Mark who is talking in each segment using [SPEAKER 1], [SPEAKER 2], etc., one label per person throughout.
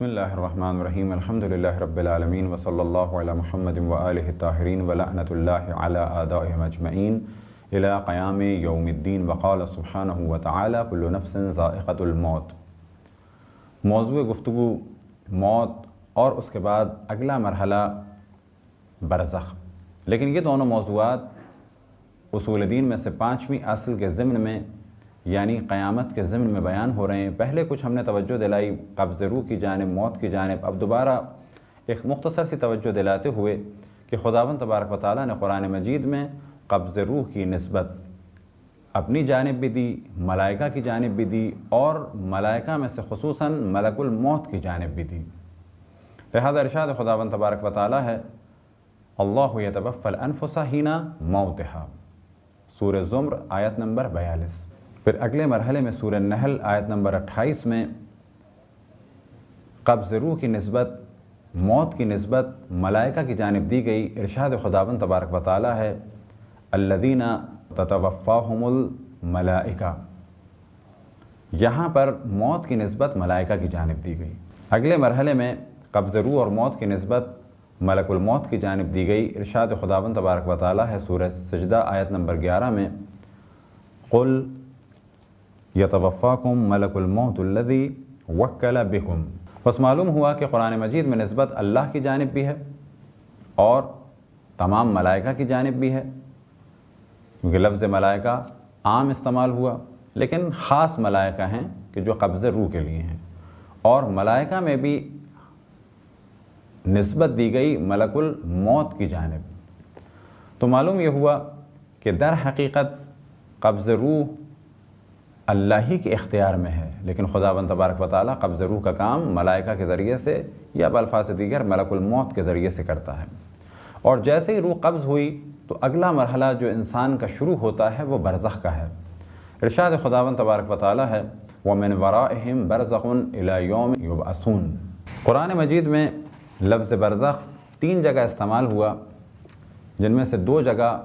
[SPEAKER 1] بسم اللہ الرحمن الرحیم الحمدللہ رب العالمین وصلی اللہ علی محمد وآلہ الطاہرین ولعنۃ اللہ علی اعدائہم اجمعین الی قیام یوم الدین وقال سبحانہ وتعالی کل نفس ذائقۃ الموت۔ موضوع گفتگو موت اور اس کے بعد اگلا مرحلہ برزخ، لیکن یہ دونوں موضوعات اصول دین میں سے پانچویں اصل کے ضمن میں یعنی قیامت کے ضمن میں بیان ہو رہے ہیں۔ پہلے کچھ ہم نے توجہ دلائی قبض روح کی جانب، موت کی جانب، اب دوبارہ ایک مختصر سی توجہ دلاتے ہوئے کہ خداوند تبارک و تعالیٰ نے قرآن مجید میں قبض روح کی نسبت اپنی جانب بھی دی، ملائکہ کی جانب بھی دی، اور ملائکہ میں سے خصوصاً ملک الموت کی جانب بھی دی۔ لہذا ارشاد خداوند تبارک و تعالیٰ ہے اللہ یتوفی الانفس حین موتہا، سورہ زمر آیت نمبر 42۔ پھر اگلے مرحلے میں سورہ نحل آیت نمبر 28 میں قبض روح کی نسبت، موت کی نسبت ملائکہ کی جانب دی گئی۔ ارشاد خداوند تبارک و تعالیٰ ہے الذین تتوفاہم الملائکہ، یہاں پر موت کی نسبت ملائکہ کی جانب دی گئی۔ اگلے مرحلے میں قبض روح اور موت کی نسبت ملک الموت کی جانب دی گئی۔ ارشاد خداوند تبارک و تعالیٰ ہے سورہ سجدہ آیت نمبر 11 میں قل یتوفاکم ملک الموت الذی وکل بکم۔ بس معلوم ہوا کہ قرآن مجید میں نسبت اللہ کی جانب بھی ہے اور تمام ملائکہ کی جانب بھی ہے، کیونکہ لفظ ملائکہ عام استعمال ہوا، لیکن خاص ملائکہ ہیں کہ جو قبض روح کے لیے ہیں، اور ملائکہ میں بھی نسبت دی گئی ملک الموت کی جانب۔ تو معلوم یہ ہوا کہ در حقیقت قبض روح اللہ ہی کے اختیار میں ہے، لیکن خداوند تبارک و تعالیٰ قبض روح کا کام ملائکہ کے ذریعے سے یا بالفاظ دیگر ملک الموت کے ذریعے سے کرتا ہے۔ اور جیسے ہی روح قبض ہوئی تو اگلا مرحلہ جو انسان کا شروع ہوتا ہے وہ برزخ کا ہے۔ ارشاد خداوند تبارک و تعالیٰ ہے وَمِن وَرَائِهِمْ بَرْزَخٌ إِلَى يَوْمِ يُبْعَثُونَ۔ قرآن مجید میں لفظ برزخ 3 جگہ استعمال ہوا، جن میں سے 2 جگہ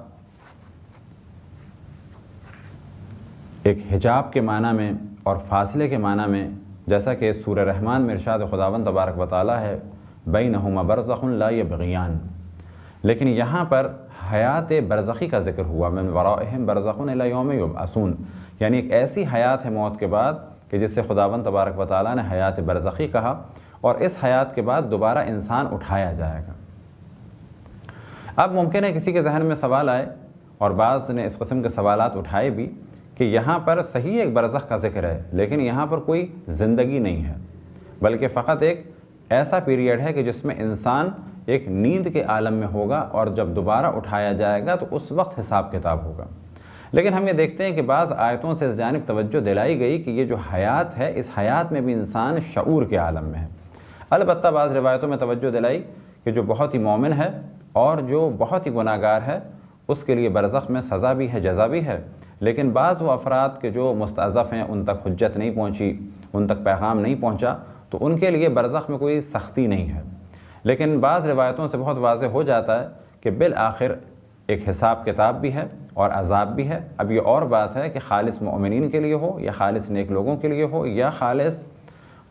[SPEAKER 1] ایک حجاب کے معنی میں اور فاصلے کے معنی میں، جیسا کہ سورہ رحمان میں ارشاد خداوند تبارک و تعالیٰ ہے بینہما برزخ لا یبغیان، لیکن یہاں پر حیات برزخی کا ذکر ہوا من ورائہم برزخ الی یوم یبعثون، یعنی ایک ایسی حیات ہے موت کے بعد کہ جس سے خداوند تبارک و تعالیٰ نے حیات برزخی کہا، اور اس حیات کے بعد دوبارہ انسان اٹھایا جائے گا۔ اب ممکن ہے کسی کے ذہن میں سوال آئے، اور بعض نے اس قسم کے سوالات اٹھائے بھی، کہ یہاں پر صحیح ایک برزخ کا ذکر ہے لیکن یہاں پر کوئی زندگی نہیں ہے، بلکہ فقط ایک ایسا پیریڈ ہے کہ جس میں انسان ایک نیند کے عالم میں ہوگا، اور جب دوبارہ اٹھایا جائے گا تو اس وقت حساب کتاب ہوگا۔ لیکن ہم یہ دیکھتے ہیں کہ بعض آیتوں سے اس جانب توجہ دلائی گئی کہ یہ جو حیات ہے اس حیات میں بھی انسان شعور کے عالم میں ہے۔ البتہ بعض روایتوں میں توجہ دلائی کہ جو بہت ہی مومن ہے اور جو بہت ہی گناہگار ہے اس کے لیے برزخ میں سزا بھی ہے، جزا بھی ہے، لیکن بعض وہ افراد کے جو مستضعف ہیں، ان تک حجت نہیں پہنچی، ان تک پیغام نہیں پہنچا، تو ان کے لیے برزخ میں کوئی سختی نہیں ہے۔ لیکن بعض روایتوں سے بہت واضح ہو جاتا ہے کہ بالآخر ایک حساب کتاب بھی ہے اور عذاب بھی ہے۔ اب یہ اور بات ہے کہ خالص مومنین کے لیے ہو یا خالص نیک لوگوں کے لیے ہو یا خالص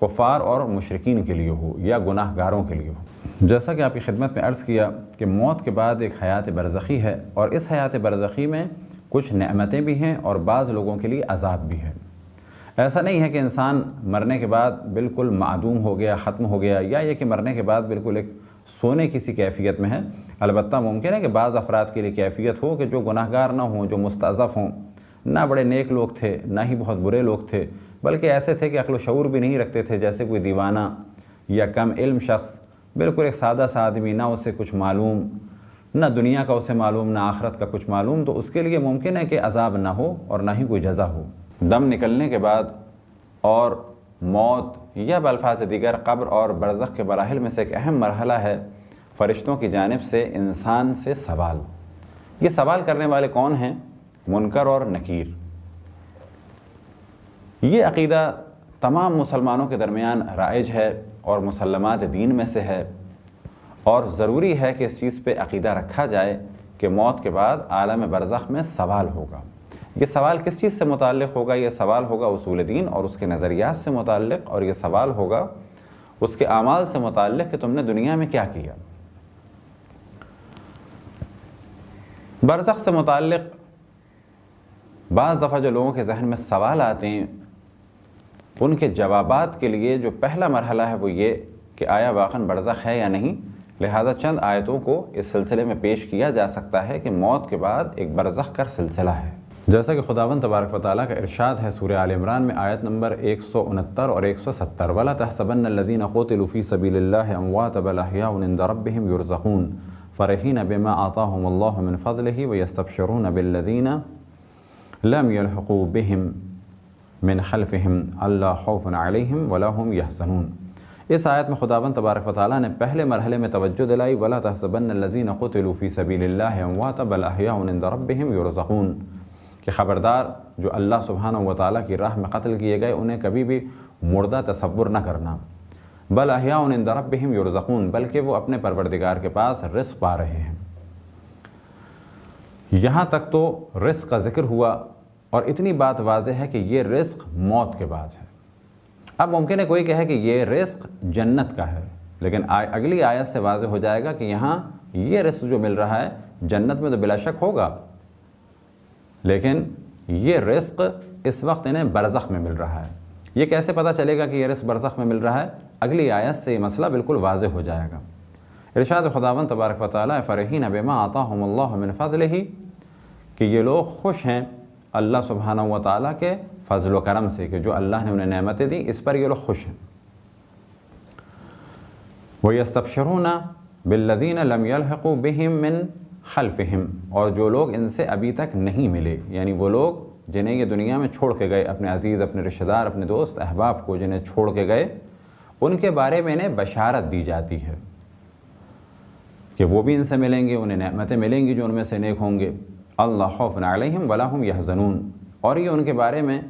[SPEAKER 1] کفار اور مشرکین کے لیے ہو یا گناہ گاروں کے لیے ہو۔ جیسا کہ آپ کی خدمت میں عرض کیا کہ موت کے بعد ایک حیات برزخی ہے، اور اس حیات برزخی میں کچھ نعمتیں بھی ہیں اور بعض لوگوں کے لیے عذاب بھی ہے۔ ایسا نہیں ہے کہ انسان مرنے کے بعد بالکل معدوم ہو گیا، ختم ہو گیا، یا یہ کہ مرنے کے بعد بالکل ایک سونے کی سی کیفیت میں ہے۔ البتہ ممکن ہے کہ بعض افراد کے لیے کیفیت ہو کہ جو گناہ گار نہ ہوں، جو مستضعف ہوں، نہ بڑے نیک لوگ تھے نہ ہی بہت برے لوگ تھے، بلکہ ایسے تھے کہ عقل و شعور بھی نہیں رکھتے تھے، جیسے کوئی دیوانہ یا کم علم شخص، بالکل ایک سادہ سا آدمی، نہ اسے کچھ معلوم، نہ دنیا کا اسے معلوم نہ آخرت کا کچھ معلوم، تو اس کے لیے ممکن ہے کہ عذاب نہ ہو اور نہ ہی کوئی جزا ہو۔ دم نکلنے کے بعد اور موت یا بالفاظ دیگر قبر اور برزخ کے مراحل میں سے ایک اہم مرحلہ ہے فرشتوں کی جانب سے انسان سے سوال۔ یہ سوال کرنے والے کون ہیں؟ منکر اور نکیر۔ یہ عقیدہ تمام مسلمانوں کے درمیان رائج ہے اور مسلمات دین میں سے ہے، اور ضروری ہے کہ اس چیز پہ عقیدہ رکھا جائے کہ موت کے بعد عالم برزخ میں سوال ہوگا۔ یہ سوال کس چیز سے متعلق ہوگا؟ یہ سوال ہوگا اصول دین اور اس کے نظریات سے متعلق، اور یہ سوال ہوگا اس کے اعمال سے متعلق کہ تم نے دنیا میں کیا کیا۔ برزخ سے متعلق بعض دفعہ جو لوگوں کے ذہن میں سوال آتے ہیں، ان کے جوابات کے لیے جو پہلا مرحلہ ہے وہ یہ کہ آیا واقعاً برزخ ہے یا نہیں، لہذا چند آیتوں کو اس سلسلے میں پیش کیا جا سکتا ہے کہ موت کے بعد ایک برزخ کا سلسلہ ہے۔ جیسا کہ خداوند تبارک و تعالیٰ کا ارشاد ہے سورہ آل عمران میں آیت نمبر 169 اور 170، وَلَا تَحْسَبَنَّ الَّذِينَ قُتِلُوا فِي سَبِيلِ اللَّهِ أَمْوَاتًا بَلْ أَحْيَاءٌ عِندَ رَبِّهِمْ يُرْزَقُونَ فَرِحِينَ بِمَا آتَاهُمُ اللَّهُ مِنْ فَضْلِهِ وَيَسْتَبْشِرُونَ بِالَّذِينَ لَمْ يَلْحَقُوا بِهِمْ مِنْ خَلْفِهِمْ أَلَّا خَوْفٌ عَلَيْهِمْ وَلَا هُمْ يَحْزَنُونَ۔ اس آیت میں خداوند تبارک و تعالیٰ نے پہلے مرحلے میں توجہ دلائی، وَلَا تَحْسَبَنَّ الَّذِينَ قُتِلُوا فِي سَبِيلِ اللَّهِ أَمْوَاتًا بَلْ أَحْيَاءٌ عِندَ رَبِّهِمْ يُرْزَقُونَ، کہ خبردار جو اللہ سبحانہ و تعالیٰ کی راہ میں قتل کیے گئے انہیں کبھی بھی مردہ تصور نہ کرنا، بل احیاء عند ربہم یرزقون، بلکہ وہ اپنے پروردگار کے پاس رزق پا رہے ہیں۔ یہاں تک تو رزق کا ذکر ہوا اور اتنی بات واضح ہے کہ یہ رزق موت کے بعد ہے۔ اب ممکن ہے کوئی کہے کہ یہ رزق جنت کا ہے، لیکن اگلی آیت سے واضح ہو جائے گا کہ یہاں یہ رزق جو مل رہا ہے جنت میں تو بلا شک ہوگا، لیکن یہ رزق اس وقت انہیں برزخ میں مل رہا ہے۔ یہ کیسے پتہ چلے گا کہ یہ رزق برزخ میں مل رہا ہے؟ اگلی آیت سے یہ مسئلہ بالکل واضح ہو جائے گا۔ ارشاد خداوند تبارک و تعالیٰ فرحین بما آتاہم اللہ من فضلہ، کہ یہ لوگ خوش ہیں اللہ سبحانہ و تعالیٰ کے فضل و کرم سے، کہ جو اللہ نے انہیں نعمتیں دیں اس پر یہ لوگ خوش ہیں۔ وَيَسْتَبْشِرُونَ بِالَّذِينَ لَمْ يَلْحِقُوا بِهِمْ مِنْ خلفہم، اور جو لوگ ان سے ابھی تک نہیں ملے، یعنی وہ لوگ جنہیں یہ دنیا میں چھوڑ کے گئے، اپنے عزیز، اپنے رشتہ دار، اپنے دوست احباب کو جنہیں چھوڑ کے گئے، ان کے بارے میں انہیں بشارت دی جاتی ہے کہ وہ بھی ان سے ملیں گے، انہیں نعمتیں ملیں گی جو ان میں سے نیک ہوں گے۔ اللہ خوف علیہم ولا ہم یحزنون، اور یہ ان کے بارے میں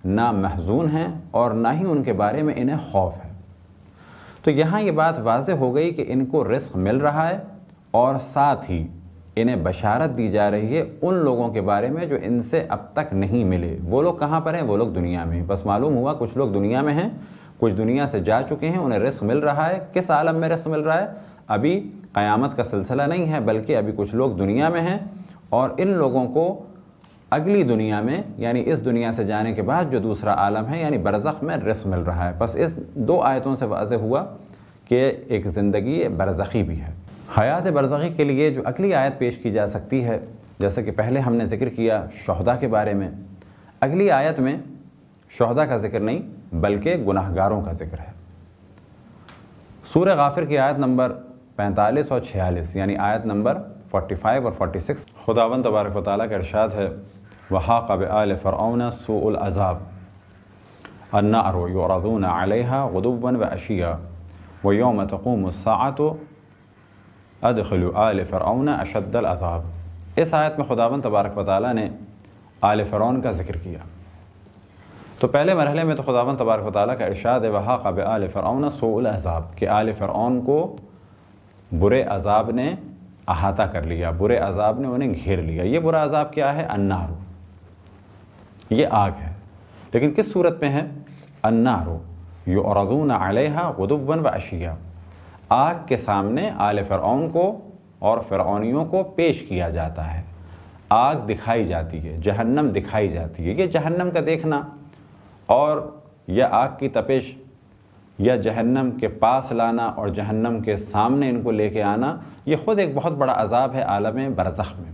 [SPEAKER 1] نہ محزون ہیں اور نہ ہی ان کے بارے میں انہیں خوف ہے۔ تو یہاں یہ بات واضح ہو گئی کہ ان کو رزق مل رہا ہے اور ساتھ ہی انہیں بشارت دی جا رہی ہے ان لوگوں کے بارے میں جو ان سے اب تک نہیں ملے۔ وہ لوگ کہاں پر ہیں؟ وہ لوگ دنیا میں ہیں۔ بس معلوم ہوا کچھ لوگ دنیا میں ہیں، کچھ دنیا سے جا چکے ہیں، انہیں رزق مل رہا ہے۔ کس عالم میں رزق مل رہا ہے؟ ابھی قیامت کا سلسلہ نہیں ہے، بلکہ ابھی کچھ لوگ دنیا میں ہیں، اور ان لوگوں کو اگلی دنیا میں، یعنی اس دنیا سے جانے کے بعد جو دوسرا عالم ہے یعنی برزخ میں رزق مل رہا ہے۔ بس اس دو آیتوں سے واضح ہوا کہ ایک زندگی برزخی بھی ہے۔ حیات برزخی کے لیے جو اگلی آیت پیش کی جا سکتی ہے، جیسے کہ پہلے ہم نے ذکر کیا شہداء کے بارے میں، اگلی آیت میں شہداء کا ذکر نہیں بلکہ گناہگاروں کا ذکر ہے۔ سورہ غافر کی آیت نمبر 45 اور 46، یعنی آیت نمبر 45 اور 46، خداوند تبارک و تعالیٰ کا ارشاد ہے وَحَاقَ بِآلِ فِرْعَوْنَ سُوءُ الْعَذَابِ النَّارُ يُعْرَضُونَ عَلَيْهَا غُدُوًّا وَعَشِيًّا وَيَوْمَ تَقُومُ السَّاعَةُ ادخلوا آل فرعون اشد العذاب۔ اس آیت میں خداوند تبارک و تعالیٰ نے آل فرعون کا ذکر کیا۔ تو پہلے مرحلے میں تو خداوند تبارک و تعالیٰ کا ارشاد ہے وَحَاقَ بِآلِ فِرْعَوْنَ سُوءُ الْعَذَابِ، کہ آل فرعون کو برے عذاب نے احاطہ کر لیا، برے عذاب نے انہیں گھیر لیا۔ یہ برا عذاب کیا ہے؟ النار، یہ آگ ہے، لیکن کس صورت میں ہے؟ النار یعرضون علیہا غدوا وعشیا، آگ کے سامنے آل فرعون کو اور فرعونیوں کو پیش کیا جاتا ہے، آگ دکھائی جاتی ہے، جہنم دکھائی جاتی ہے۔ یہ جہنم کا دیکھنا اور یا آگ کی تپش یا جہنم کے پاس لانا اور جہنم کے سامنے ان کو لے کے آنا، یہ خود ایک بہت بڑا عذاب ہے عالم برزخ میں۔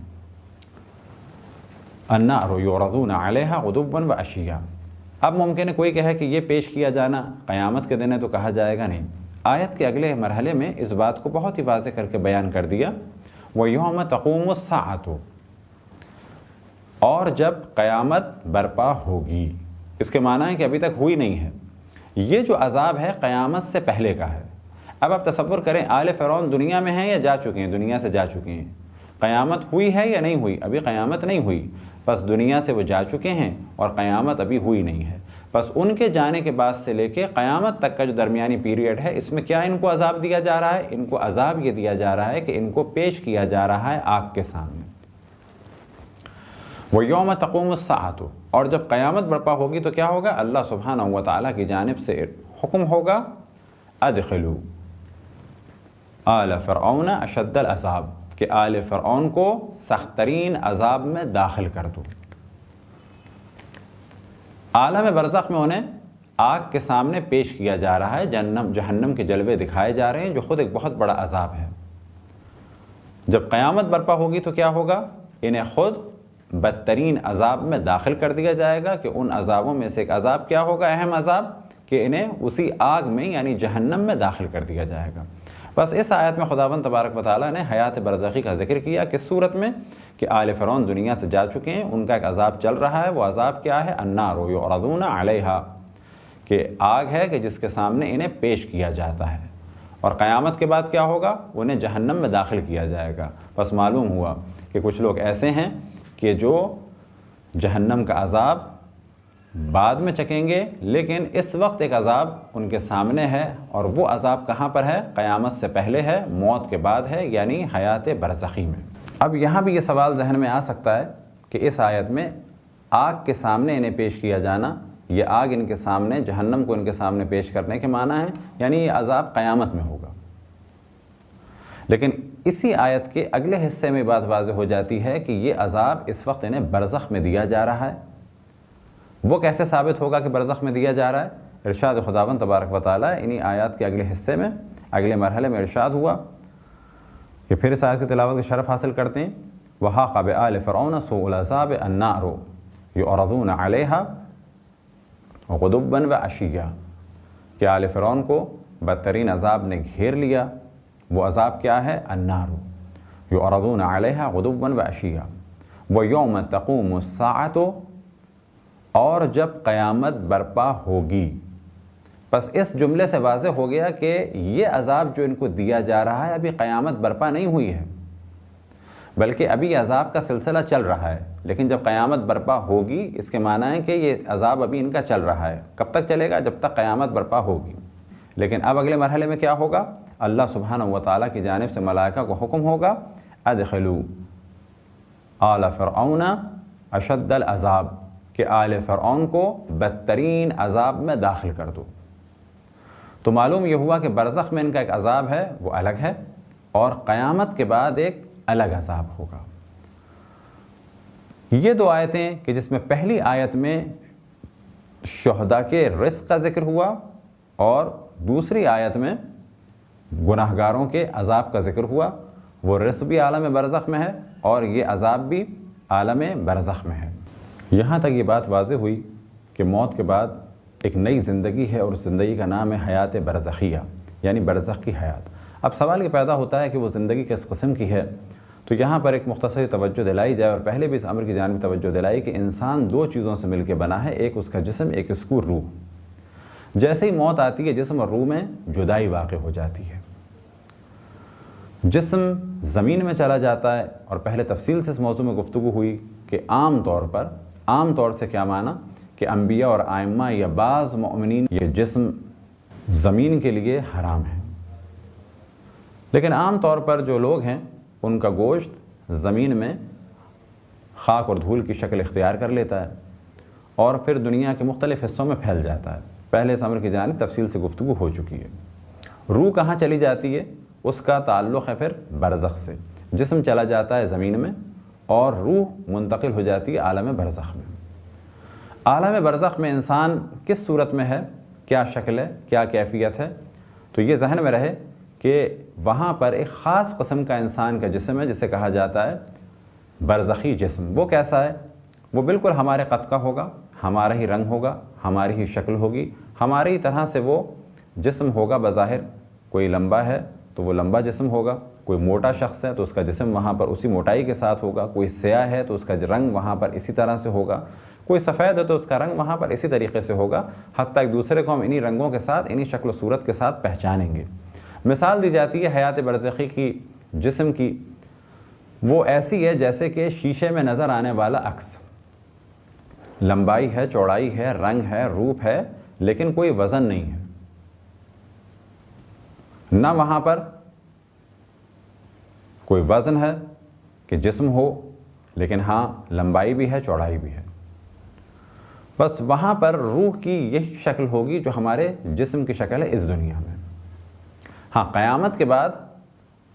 [SPEAKER 1] النار یعرضون علیہا غدوا وعشیا۔ اب ممکن ہے کوئی کہے کہ یہ پیش کیا جانا قیامت کے دن ہے، تو کہا جائے گا نہیں۔ آیت کے اگلے مرحلے میں اس بات کو بہت ہی واضح کر کے بیان کر دیا وَيَوْمَ تَقُومُ السَّاعَةُ، اور جب قیامت برپا ہوگی۔ اس کے معنی ہے کہ ابھی تک ہوئی نہیں ہے۔ یہ جو عذاب ہے قیامت سے پہلے کا ہے۔ اب آپ تصور کریں آل فرعون دنیا میں ہیں یا جا چکے ہیں؟ دنیا سے جا چکے ہیں۔ قیامت ہوئی ہے یا نہیں ہوئی؟ ابھی قیامت نہیں ہوئی، بس دنیا سے وہ جا چکے ہیں اور قیامت ابھی ہوئی نہیں ہے۔ بس ان کے جانے کے بعد سے لے کے قیامت تک کا جو درمیانی پیریڈ ہے، اس میں کیا ان کو عذاب دیا جا رہا ہے؟ ان کو عذاب یہ دیا جا رہا ہے کہ ان کو پیش کیا جا رہا ہے آگ کے سامنے۔ وَيَوْمَ تَقُومُ السَّاعَةُ، اور جب قیامت برپا ہوگی تو کیا ہوگا؟ اللہ سبحانہ و تعالیٰ کی جانب سے حکم ہوگا ادخلوا آل فرعون اشد العذاب، کہ آل فرعون کو سخت ترین عذاب میں داخل کر دو۔ عالم برزخ میں انہیں آگ کے سامنے پیش کیا جا رہا ہے، جہنم کے جلوے دکھائے جا رہے ہیں جو خود ایک بہت بڑا عذاب ہے۔ جب قیامت برپا ہوگی تو کیا ہوگا؟ انہیں خود بدترین عذاب میں داخل کر دیا جائے گا، کہ ان عذابوں میں سے ایک عذاب کیا ہوگا، اہم عذاب، کہ انہیں اسی آگ میں یعنی جہنم میں داخل کر دیا جائے گا۔ بس اس آیت میں خداوند تبارک و تعالیٰ نے حیات برزخی کا ذکر کیا، کس صورت میں؟ کہ آل فرعون دنیا سے جا چکے ہیں، ان کا ایک عذاب چل رہا ہے۔ وہ عذاب کیا ہے؟ النار یعرضون علیہا، کہ آگ ہے کہ جس کے سامنے انہیں پیش کیا جاتا ہے۔ اور قیامت کے بعد کیا ہوگا؟ انہیں جہنم میں داخل کیا جائے گا۔ بس معلوم ہوا کہ کچھ لوگ ایسے ہیں کہ جو جہنم کا عذاب بعد میں چکیں گے، لیکن اس وقت ایک عذاب ان کے سامنے ہے، اور وہ عذاب کہاں پر ہے؟ قیامت سے پہلے ہے، موت کے بعد ہے، یعنی حیات برزخی میں۔ اب یہاں بھی یہ سوال ذہن میں آ سکتا ہے کہ اس آیت میں آگ کے سامنے انہیں پیش کیا جانا، یہ آگ ان کے سامنے، جہنم کو ان کے سامنے پیش کرنے کے معنی ہے، یعنی یہ عذاب قیامت میں ہوگا۔ لیکن اسی آیت کے اگلے حصے میں بات واضح ہو جاتی ہے کہ یہ عذاب اس وقت انہیں برزخ میں دیا جا رہا ہے۔ وہ کیسے ثابت ہوگا کہ برزخ میں دیا جا رہا ہے؟ ارشاد خداوند تبارک و تعالیٰ انہی آیات کے اگلے حصے میں، اگلے مرحلے میں ارشاد ہوا کہ پھر اس آیت کی تلاوت کے شرف حاصل کرتے ہیں۔ وَحَاقَ بِآلِ فِرْعَوْنَ سُوءُ الْعَذَابِ النَّارُ يُعْرَضُونَ عَلَيْهَا غُدُوًّا وَعَشِيًّا، کہ آل فرعون کو بدترین عذاب نے گھیر لیا۔ وہ عذاب کیا ہے؟ النار یعرضون علیہا غدوا وعشیا ویوم تقوم الساعۃ، اور جب قیامت برپا ہوگی۔ بس اس جملے سے واضح ہو گیا کہ یہ عذاب جو ان کو دیا جا رہا ہے ابھی قیامت برپا نہیں ہوئی ہے، بلکہ ابھی عذاب کا سلسلہ چل رہا ہے، لیکن جب قیامت برپا ہوگی اس کے معنی ہے کہ یہ عذاب ابھی ان کا چل رہا ہے۔ کب تک چلے گا؟ جب تک قیامت برپا ہوگی۔ لیکن اب اگلے مرحلے میں کیا ہوگا؟ اللہ سبحانہ و تعالیٰ کی جانب سے ملائکہ کو حکم ہوگا، ادخلوا آل فرعون اشد العذاب، کہ آل فرعون کو بدترین عذاب میں داخل کر دو۔ تو معلوم یہ ہوا کہ برزخ میں ان کا ایک عذاب ہے، وہ الگ ہے، اور قیامت کے بعد ایک الگ عذاب ہوگا۔ یہ دو آیتیں کہ جس میں پہلی آیت میں شہداء کے رزق کا ذکر ہوا، اور دوسری آیت میں گناہگاروں کے عذاب کا ذکر ہوا، وہ رزق بھی عالم برزخ میں ہے اور یہ عذاب بھی عالم برزخ میں ہے۔ یہاں تک یہ بات واضح ہوئی کہ موت کے بعد ایک نئی زندگی ہے، اور اس زندگی کا نام ہے حیات برزخیہ، یعنی برزخ کی حیات۔ اب سوال یہ پیدا ہوتا ہے کہ وہ زندگی کس قسم کی ہے؟ تو یہاں پر ایک مختصر توجہ دلائی جائے، اور پہلے بھی اس امر کی جانب توجہ دلائی کہ انسان دو چیزوں سے مل کے بنا ہے، ایک اس کا جسم، ایک اس کی روح۔ جیسے ہی موت آتی ہے جسم اور روح میں جدائی واقع ہو جاتی ہے، جسم زمین میں چلا جاتا ہے، اور پہلے تفصیل سے اس موضوع میں گفتگو ہوئی کہ عام طور سے کیا معنی کہ انبیاء اور ائمہ یا بعض مؤمنین یہ جسم زمین کے لیے حرام ہے، لیکن عام طور پر جو لوگ ہیں ان کا گوشت زمین میں خاک اور دھول کی شکل اختیار کر لیتا ہے اور پھر دنیا کے مختلف حصوں میں پھیل جاتا ہے۔ پہلے اس امر کی جانب تفصیل سے گفتگو ہو چکی ہے۔ روح کہاں چلی جاتی ہے؟ اس کا تعلق ہے پھر برزخ سے۔ جسم چلا جاتا ہے زمین میں اور روح منتقل ہو جاتی ہے عالم برزخ میں۔ عالم برزخ میں انسان کس صورت میں ہے، کیا شکل ہے، کیا کیفیت ہے؟ تو یہ ذہن میں رہے کہ وہاں پر ایک خاص قسم کا انسان کا جسم ہے جسے کہا جاتا ہے برزخی جسم۔ وہ کیسا ہے؟ وہ بالکل ہمارے قد کا ہوگا، ہمارا ہی رنگ ہوگا، ہماری ہی شکل ہوگی، ہماری ہی طرح سے وہ جسم ہوگا بظاہر۔ کوئی لمبا ہے تو وہ لمبا جسم ہوگا، کوئی موٹا شخص ہے تو اس کا جسم وہاں پر اسی موٹائی کے ساتھ ہوگا، کوئی سیاہ ہے تو اس کا رنگ وہاں پر اسی طرح سے ہوگا، کوئی سفید ہے تو اس کا رنگ وہاں پر اسی طریقے سے ہوگا، حتیٰ ایک دوسرے کو ہم انہی رنگوں کے ساتھ، انہی شکل و صورت کے ساتھ پہچانیں گے۔ مثال دی جاتی ہے حیات برزخی کی جسم کی، وہ ایسی ہے جیسے کہ شیشے میں نظر آنے والا عکس، لمبائی ہے، چوڑائی ہے، رنگ ہے، روپ ہے، لیکن کوئی وزن نہیں ہے، نہ وہاں پر کوئی وزن ہے کہ جسم ہو، لیکن ہاں لمبائی بھی ہے، چوڑائی بھی ہے۔ بس وہاں پر روح کی یہی شکل ہوگی جو ہمارے جسم کی شکل ہے اس دنیا میں۔ ہاں قیامت کے بعد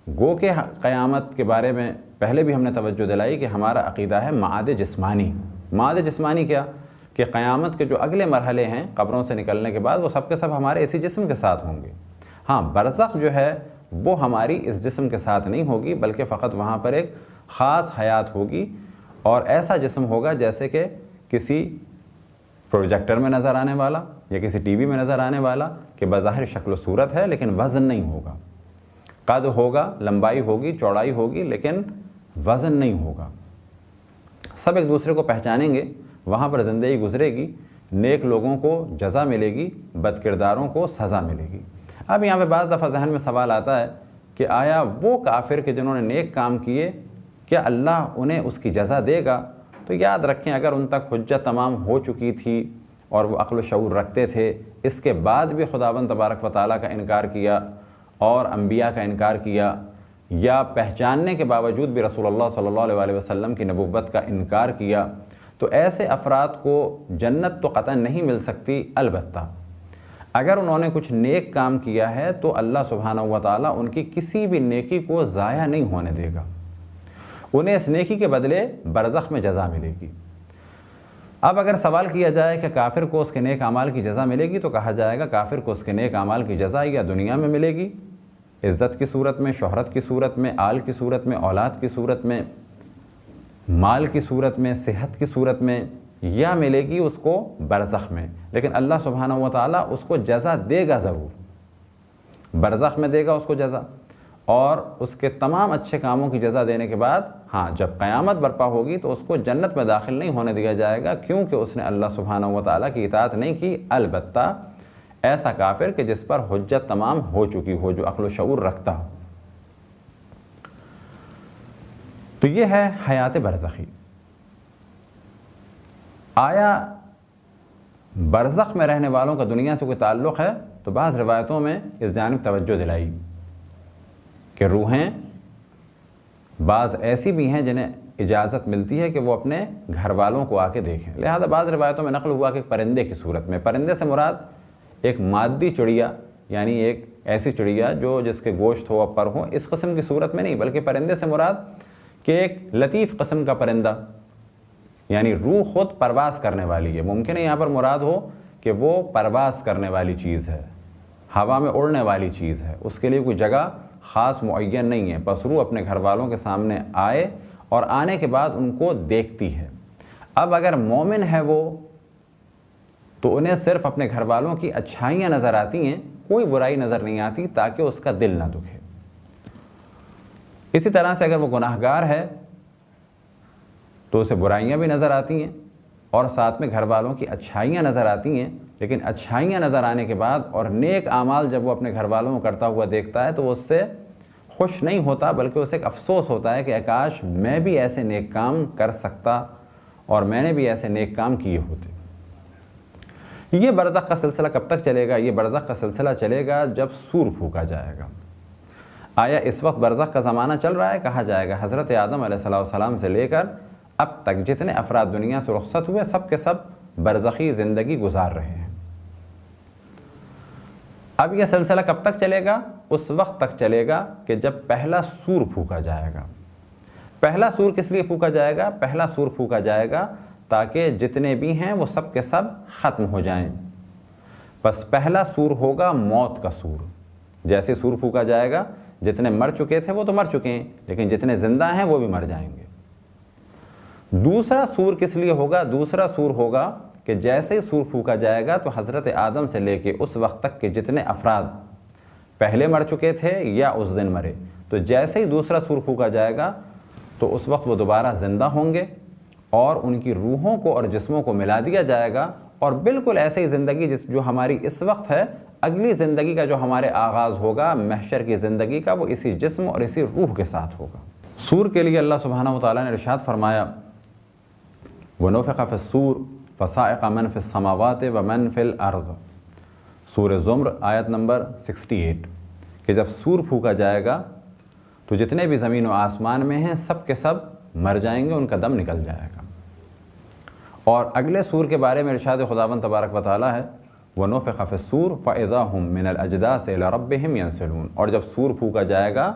[SPEAKER 1] گو کہ قیامت کے بارے میں پہلے بھی ہم نے توجہ دلائی کہ ہمارا عقیدہ ہے معاد جسمانی۔ معاد جسمانی کیا کہ قیامت کے جو اگلے مرحلے ہیں قبروں سے نکلنے کے بعد وہ سب کے سب ہمارے اسی جسم کے ساتھ ہوں گے۔ ہاں برزخ جو ہے وہ ہماری اس جسم کے ساتھ نہیں ہوگی، بلکہ فقط وہاں پر ایک خاص حیات ہوگی اور ایسا جسم ہوگا جیسے کہ کسی پروجیکٹر میں نظر آنے والا یا کسی ٹی وی میں نظر آنے والا کہ بظاہر شکل و صورت ہے لیکن وزن نہیں ہوگا، قد ہوگا، لمبائی ہوگی، چوڑائی ہوگی، لیکن وزن نہیں ہوگا۔ سب ایک دوسرے کو پہچانیں گے، وہاں پر زندگی گزرے گی، نیک لوگوں کو جزا ملے گی، بد کرداروں کو سزا ملے گی۔ اب یہاں پہ بعض دفعہ ذہن میں سوال آتا ہے کہ آیا وہ کافر کہ جنہوں نے نیک کام کیے کیا اللہ انہیں اس کی جزا دے گا؟ تو یاد رکھیں اگر ان تک حجت تمام ہو چکی تھی اور وہ عقل و شعور رکھتے تھے، اس کے بعد بھی خداوند تبارک و تعالیٰ کا انکار کیا اور انبیاء کا انکار کیا، یا پہچاننے کے باوجود بھی رسول اللہ صلی اللہ علیہ وسلم کی نبوت کا انکار کیا، تو ایسے افراد کو جنت تو قطعاً نہیں مل سکتی۔ البتہ اگر انہوں نے کچھ نیک کام کیا ہے تو اللہ سبحانہ و تعالیٰ ان کی کسی بھی نیکی کو ضائع نہیں ہونے دے گا، انہیں اس نیکی کے بدلے برزخ میں جزا ملے گی۔ اب اگر سوال کیا جائے کہ کافر کو اس کے نیک اعمال کی جزا ملے گی، تو کہا جائے گا کافر کو اس کے نیک اعمال کی جزا یا دنیا میں ملے گی، عزت کی صورت میں، شہرت کی صورت میں، آل کی صورت میں، اولاد کی صورت میں، مال کی صورت میں، صحت کی صورت میں، یا ملے گی اس کو برزخ میں۔ لیکن اللہ سبحانہ و تعالیٰ اس کو جزا دے گا ضرور، برزخ میں دے گا اس کو جزا، اور اس کے تمام اچھے کاموں کی جزا دینے کے بعد ہاں جب قیامت برپا ہوگی تو اس کو جنت میں داخل نہیں ہونے دیا جائے گا، کیونکہ اس نے اللہ سبحانہ و تعالیٰ کی اطاعت نہیں کی۔ البتہ ایسا کافر کہ جس پر حجت تمام ہو چکی ہو، جو عقل و شعور رکھتا ہو۔ تو یہ ہے حیات برزخی۔ آیا برزخ میں رہنے والوں کا دنیا سے کوئی تعلق ہے؟ تو بعض روایتوں میں اس جانب توجہ دلائی کہ روحیں بعض ایسی بھی ہیں جنہیں اجازت ملتی ہے کہ وہ اپنے گھر والوں کو آ کے دیکھیں۔ لہذا بعض روایتوں میں نقل ہوا کہ پرندے کی صورت میں، پرندے سے مراد ایک مادی چڑیا، یعنی ایک ایسی چڑیا جو جس کے گوشت ہو اور پر ہو، اس قسم کی صورت میں نہیں، بلکہ پرندے سے مراد کہ ایک لطیف قسم کا پرندہ، یعنی روح خود پرواز کرنے والی ہے۔ ممکن ہے یہاں پر مراد ہو کہ وہ پرواز کرنے والی چیز ہے، ہوا میں اڑنے والی چیز ہے، اس کے لیے کوئی جگہ خاص معین نہیں ہے، بس روح اپنے گھر والوں کے سامنے آئے اور آنے کے بعد ان کو دیکھتی ہے۔ اب اگر مومن ہے وہ تو انہیں صرف اپنے گھر والوں کی اچھائیاں نظر آتی ہیں، کوئی برائی نظر نہیں آتی، تاکہ اس کا دل نہ دکھے۔ اسی طرح سے اگر وہ گناہگار ہے تو اسے برائیاں بھی نظر آتی ہیں اور ساتھ میں گھر والوں کی اچھائیاں نظر آتی ہیں، لیکن اچھائیاں نظر آنے کے بعد اور نیک اعمال جب وہ اپنے گھر والوں کو کرتا ہوا دیکھتا ہے تو وہ اس سے خوش نہیں ہوتا، بلکہ اسے ایک افسوس ہوتا ہے کہ کاش میں بھی ایسے نیک کام کر سکتا اور میں نے بھی ایسے نیک کام کیے ہوتے۔ یہ برزخ کا سلسلہ کب تک چلے گا؟ یہ برزخ کا سلسلہ چلے گا جب سور پھونکا جائے گا۔ آیا اس وقت برزخ کا زمانہ چل رہا ہے؟ کہا جائے گا حضرت آدم علیہ السلام سے لے کر اب تک جتنے افراد دنیا سے رخصت ہوئے سب کے سب برزخی زندگی گزار رہے ہیں۔ اب یہ سلسلہ کب تک چلے گا؟ اس وقت تک چلے گا کہ جب پہلا سور پھونکا جائے گا۔ پہلا سور کس لیے پھونکا جائے گا؟ پہلا سور پھونکا جائے گا تاکہ جتنے بھی ہیں وہ سب کے سب ختم ہو جائیں۔ بس پہلا سور ہوگا موت کا سور۔ جیسے سور پھونکا جائے گا جتنے مر چکے تھے وہ تو مر چکے ہیں، لیکن جتنے زندہ ہیں وہ بھی مر جائیں گے۔ دوسرا سور کس لیے ہوگا؟ دوسرا سور ہوگا کہ جیسے سور پھونکا جائے گا تو حضرت آدم سے لے کے اس وقت تک کے جتنے افراد پہلے مر چکے تھے یا اس دن مرے، تو جیسے ہی دوسرا سور پھونکا جائے گا تو اس وقت وہ دوبارہ زندہ ہوں گے اور ان کی روحوں کو اور جسموں کو ملا دیا جائے گا، اور بالکل ایسے ہی زندگی جو ہماری اس وقت ہے، اگلی زندگی کا جو ہمارے آغاز ہوگا محشر کی زندگی کا، وہ اسی جسم اور اسی روح کے ساتھ ہوگا۔ سور کے لیے اللہ سبحانہ و تعالیٰ نے ارشاد فرمایا وَنُفِخَ فِي الصُّورِ فَصَعِقَ مَن فِي السَّمَاوَاتِ وَمَن فِي الْأَرْضِ، سورہ زمر آیت نمبر 68، کہ جب سور پھونکا جائے گا تو جتنے بھی زمین و آسمان میں ہیں سب کے سب مر جائیں گے، ان کا دم نکل جائے گا۔ اور اگلے سور کے بارے میں ارشاد خداوند تبارک و تعالیٰ ہے ونفخ فی الصور فاذا هم من الاجداث الی ربهم ینسلون، اور جب سور پھونکا جائے گا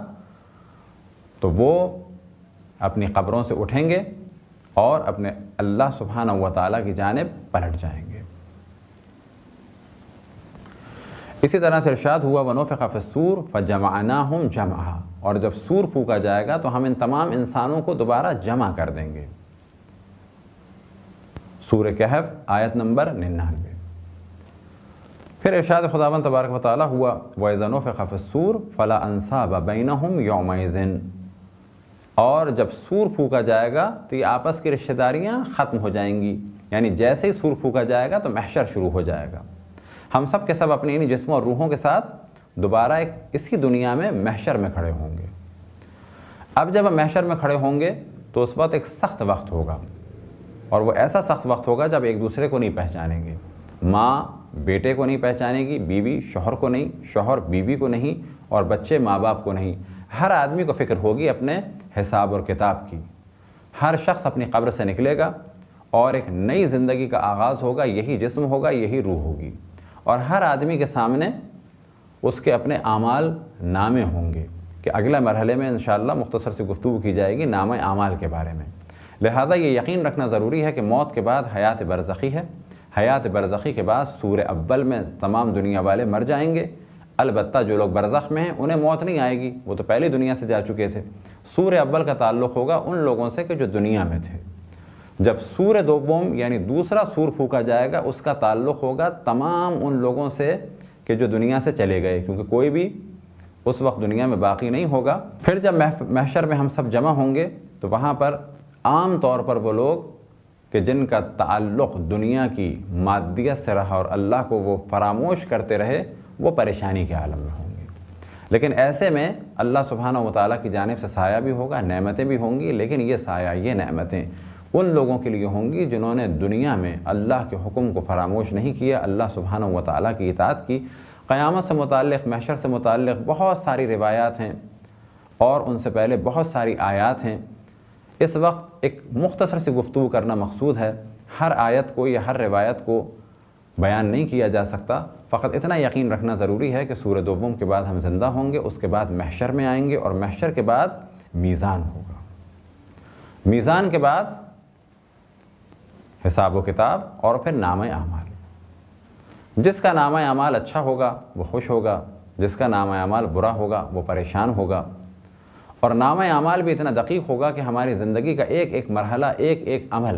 [SPEAKER 1] تو وہ اپنی قبروں سے اٹھیں گے اور اپنے اللہ سبحانہ و تعالیٰ کی جانب پلٹ جائیں گے۔ اسی طرح سے ارشاد ہوا وَنُفِخَ فِي الصُّورِ فَجَمَعْنَاهُمْ جَمْعًا، اور جب سور پھونکا جائے گا تو ہم ان تمام انسانوں کو دوبارہ جمع کر دیں گے۔ سورہ کہف آیت نمبر 99۔ پھر ارشاد خداوند تبارک و تعالیٰ ہوا وَإِذَا نُفِخَ فِي الصُّورِ فَلَا أَنْسَابَ بَيْنَهُمْ يَوْمَئِذٍ، اور جب سور پھونکا جائے گا تو یہ آپس کی رشتہ داریاں ختم ہو جائیں گی، یعنی جیسے ہی سور پھونکا جائے گا تو محشر شروع ہو جائے گا، ہم سب کے سب اپنی انہی جسموں اور روحوں کے ساتھ دوبارہ ایک اسی دنیا میں محشر میں کھڑے ہوں گے۔ اب جب ہم محشر میں کھڑے ہوں گے تو اس وقت ایک سخت وقت ہوگا، اور وہ ایسا سخت وقت ہوگا جب ایک دوسرے کو نہیں پہچانیں گے، ماں بیٹے کو نہیں پہچانے گی، بیوی شوہر کو نہیں، شوہر بیوی کو نہیں، اور بچے ماں باپ کو نہیں۔ ہر آدمی کو فکر ہوگی اپنے حساب اور کتاب کی، ہر شخص اپنی قبر سے نکلے گا اور ایک نئی زندگی کا آغاز ہوگا، یہی جسم ہوگا، یہی روح ہوگی، اور ہر آدمی کے سامنے اس کے اپنے اعمال نامے ہوں گے، کہ اگلے مرحلے میں انشاءاللہ مختصر سی گفتگو کی جائے گی نامہ اعمال کے بارے میں۔ لہذا یہ یقین رکھنا ضروری ہے کہ موت کے بعد حیات برزخی ہے، حیات برزخی کے بعد سور اول میں تمام دنیا والے مر جائیں گے، البتہ جو لوگ برزخ میں ہیں انہیں موت نہیں آئے گی، وہ تو پہلی دنیا سے جا چکے تھے۔ سور اول کا تعلق ہوگا ان لوگوں سے کہ جو دنیا میں تھے، جب سور دوم یعنی دوسرا سور پھونکا جائے گا اس کا تعلق ہوگا تمام ان لوگوں سے کہ جو دنیا سے چلے گئے، کیونکہ کوئی بھی اس وقت دنیا میں باقی نہیں ہوگا۔ پھر جب محشر میں ہم سب جمع ہوں گے تو وہاں پر عام طور پر وہ لوگ کہ جن کا تعلق دنیا کی مادیت سے رہا اور اللہ کو وہ فراموش کرتے رہے، وہ پریشانی کے عالم میں ہوں گے، لیکن ایسے میں اللہ سبحانہ و تعالیٰ کی جانب سے سایہ بھی ہوگا، نعمتیں بھی ہوں گی، لیکن یہ سایہ، یہ نعمتیں ان لوگوں کے لیے ہوں گی جنہوں نے دنیا میں اللہ کے حکم کو فراموش نہیں کیا، اللہ سبحانہ و تعالیٰ کی اطاعت کی۔ قیامت سے متعلق، محشر سے متعلق بہت ساری روایات ہیں اور ان سے پہلے بہت ساری آیات ہیں۔ اس وقت ایک مختصر سی گفتگو کرنا مقصود ہے، ہر آیت کو یا ہر روایت کو بیان نہیں کیا جا سکتا، فقط اتنا یقین رکھنا ضروری ہے کہ سورہ دوم کے بعد ہم زندہ ہوں گے، اس کے بعد محشر میں آئیں گے، اور محشر کے بعد میزان ہوگا، میزان کے بعد حساب و کتاب، اور پھر نامہ اعمال۔ جس کا نامہ اعمال اچھا ہوگا وہ خوش ہوگا، جس کا نامہ اعمال برا ہوگا وہ پریشان ہوگا، اور نامہ اعمال بھی اتنا دقیق ہوگا کہ ہماری زندگی کا ایک ایک مرحلہ، ایک ایک عمل،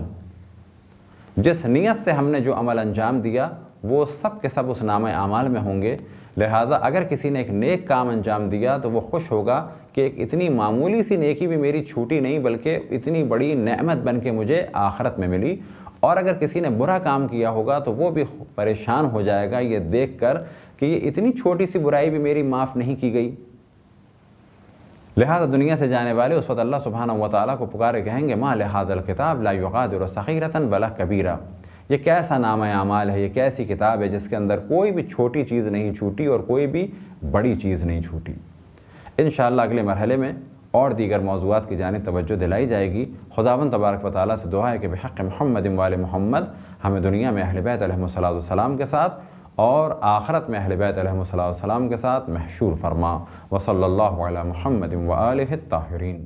[SPEAKER 1] جس نیت سے ہم نے جو عمل انجام دیا وہ سب کے سب اس نامہ اعمال میں ہوں گے۔ لہذا اگر کسی نے ایک نیک کام انجام دیا تو وہ خوش ہوگا کہ ایک اتنی معمولی سی نیکی بھی میری چھوٹی نہیں بلکہ اتنی بڑی نعمت بن کے مجھے آخرت میں ملی، اور اگر کسی نے برا کام کیا ہوگا تو وہ بھی پریشان ہو جائے گا یہ دیکھ کر کہ یہ اتنی چھوٹی سی برائی بھی میری معاف نہیں کی گئی۔ لہذا دنیا سے جانے والے اس وقت اللہ سبحانہ و تعالیٰ کو پکارے کہیں گے ما لہذا الکتاب لا یغادر صغیرۃ ولا کبیرہ، یہ کیسا نامہ اعمال ہے، یہ کیسی کتاب ہے جس کے اندر کوئی بھی چھوٹی چیز نہیں چھوٹی اور کوئی بھی بڑی چیز نہیں چھوٹی۔ انشاءاللہ اگلے مرحلے میں اور دیگر موضوعات کی جانب توجہ دلائی جائے گی۔ خداوند تبارک و تعالیٰ سے دعا ہے کہ بحق محمد وآل محمد ہمیں دنیا میں اہل بیت علیہم السلام کے ساتھ اور آخرت میں اہل بیت علیہم السلام کے ساتھ محشور فرما۔ وصلی اللہ علی محمد وآلہ الطاہرین۔